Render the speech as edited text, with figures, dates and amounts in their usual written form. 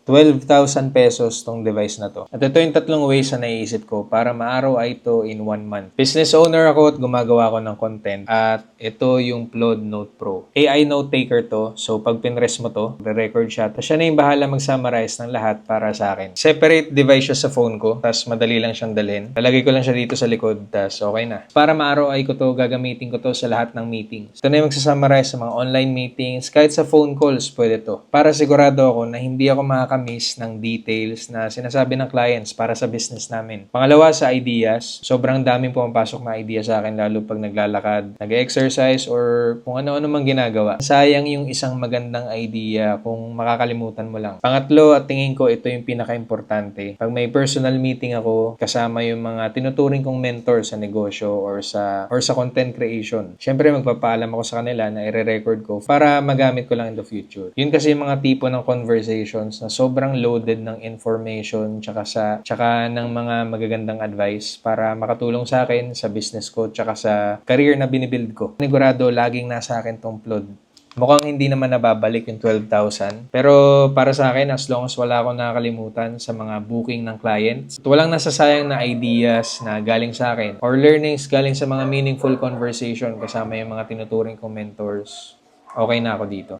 12,000 pesos tong device na to. At ito yung tatlong ways na naiisip ko para ma-ROI ito in 1 month. Business owner ako at gumagawa ako ng content at ito yung Plod Note Pro. AI note taker to, so pag pinress mo to, re-record siya. Tapos siya na yung bahala mag-summarize ng lahat para sa akin. Separate device siya sa phone ko, tapos madali lang siyang dalhin. Lalagay ko lang siya dito sa likod, tapos okay na. Para ma-ROI ko to, gagamitin ko to sa lahat ng meetings. Ito na yung magsa-summarize sa mga online meetings, kahit sa phone calls, pwede to. Para sigurado ako na hindi ako makakamiss ng details na sinasabi ng clients para sa business namin. Pangalawa, sa ideas. Sobrang daming pumapasok na idea sa akin lalo pag naglalakad, nag-exercise, or kung ano-ano mang ginagawa. Sayang yung isang magandang idea kung makakalimutan mo lang. Pangatlo, at tingin ko ito yung pinaka-importante. Pag may personal meeting ako, kasama yung mga tinuturing kong mentor sa negosyo or sa content creation. Syempre, magpapaalam ako sa kanila na i-record ko para magamit ko lang in the future. Yun kasi yung mga tipo ng conversations na sobrang loaded ng information tsaka ng mga magagandang advice para makatulong sa akin sa business ko tsaka sa career na binibuild ko. Sigurado, laging nasa akin tong Plod. Mukhang hindi naman nababalik yung 12,000. Pero para sa akin, as long as wala akong nakakalimutan sa mga booking ng clients, at walang nasasayang na ideas na galing sa akin or learnings galing sa mga meaningful conversation kasama yung mga tinuturing kong mentors, okay na ako dito.